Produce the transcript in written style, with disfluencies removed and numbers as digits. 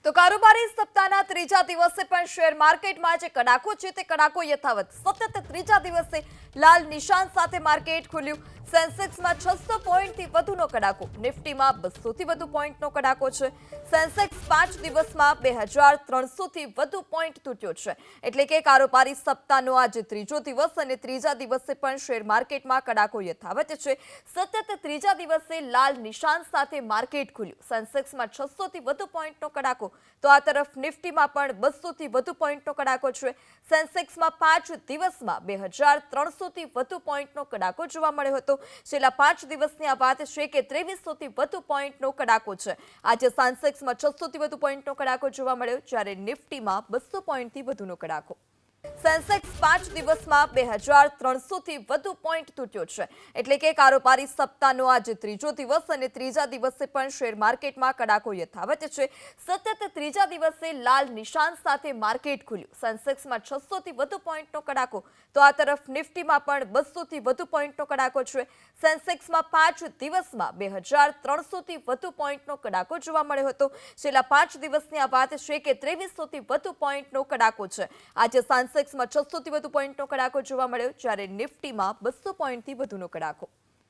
તો કારોબારી સપ્તાહના ત્રીજા દિવસે પણ શેર માર્કેટમાં જે કડાકો છે તે કડાકો યથાવત સતત ત્રીજા દિવસે લાલ નિશાન સાથે માર્કેટ ખુલ્યું। સેન્સેક્સમાં 600 પોઈન્ટથી વધુનો કડાકો, નિફ્ટીમાં 200થી વધુ પોઈન્ટનો કડાકો છે। સેન્સેક્સ 5 દિવસમાં 2300થી વધુ પોઈન્ટ તૂટ્યો છે। એટલે કે કારોબારી સપ્તાહનો આજે ત્રીજો દિવસ અને ત્રીજા દિવસે પણ શેર માર્કેટમાં કડાકો યથાવત છે। સતત ત્રીજા દિવસે લાલ નિશાન સાથે માર્કેટ ખુલ્યું। સેન્સેક્સમાં 600થી વધુ પોઈન્ટનો કડાકો, તો આ તરફ નિફ્ટીમાં પણ 200થી વધુ પોઈન્ટનો કડાકો છે। સેન્સેક્સમાં 5 દિવસમાં 2300થી વધુ પોઈન્ટનો કડાકો જોવા મળ્યો હતો। છેલ્લા 5 દિવસની આ વાત છે કે 2300થી વધુ પોઈન્ટનો કડાકો છે। આજે સેન્સેક્સમાં 600થી વધુ પોઈન્ટનો કડાકો જોવા મળ્યો, જ્યારે નિફ્ટીમાં 200 પોઈન્ટથી વધુનો કડાકો। સેન્સેક્સ 5 દિવસમાં 2300થી વધુ પોઈન્ટ તૂટ્યો છે। એટલે કે કારોબારી સપ્તાહનો આજે ત્રીજો દિવસ અને ત્રીજા દિવસે પણ શેર માર્કેટમાં કડાકો યથાવત છે। સતત ત્રીજા દિવસે લાલ નિશાન સાથે માર્કેટ ખુલ્યું। સેન્સેક્સમાં 600થી વધુ પોઈન્ટનો કડાકો, તો આ તરફ નિફ્ટીમાં પણ 200થી વધુ પોઈન્ટનો કડાકો છે। સેન્સેક્સમાં 5 દિવસમાં 2300થી વધુ પોઈન્ટનો કડાકો જોવા મળ્યો હતો। છેલ્લા 5 દિવસની આ વાત છે કે 2300થી વધુ પોઈન્ટનો કડાકો છે। આજે સેન્સેક્સમાં 600થી વધુ પોઈન્ટનો કડાકો જોવા મળ્યો, જ્યારે નિફ્ટીમાં 200 પોઈન્ટથી વધુનો કડાકો।